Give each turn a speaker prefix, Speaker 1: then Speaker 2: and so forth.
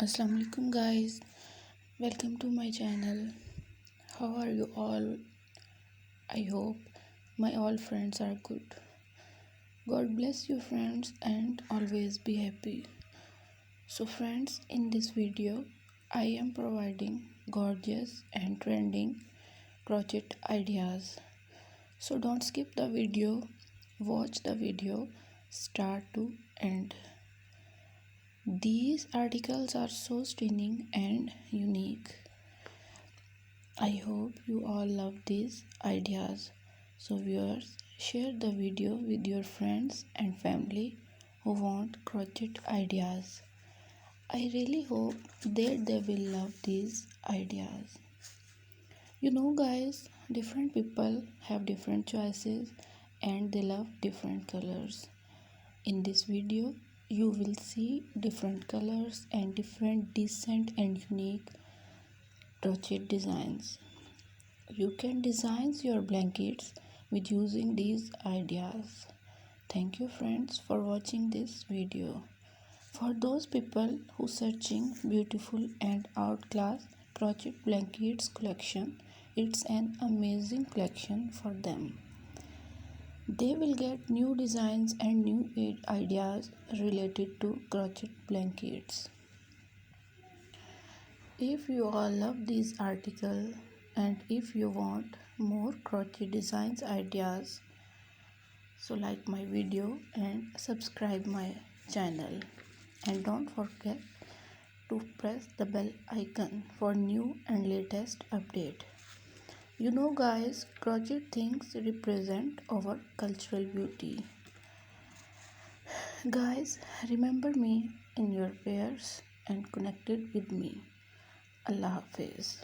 Speaker 1: Assalamu alaikum guys, welcome to my channel. How are you all? I hope my all friends are good. God bless you friends and always be happy. So friends, in this video I am providing gorgeous and trending crochet ideas. So don't skip the video, watch the video start to end. These articles are so stunning and unique. I hope you all love these ideas. So viewers, share the video with your friends and family who want crochet ideas. I really hope that they will love these ideas. You know guys, different people have different choices and they love different colors. In this video, you will see different colors and different decent and unique crochet designs. You can design your blankets with using these ideas. Thank you friends for watching this video. For those people who searching beautiful and outclass crochet blankets collection, it's an amazing collection for them. They will get new designs and new ideas related to crochet blankets. If you all love this article and if you want more crochet designs ideas, so like my video and subscribe my channel, and don't forget to press the bell icon for new and latest update. You know guys, crochet things represent our cultural beauty. Guys, remember me in your prayers and connected with me. Allah Hafiz.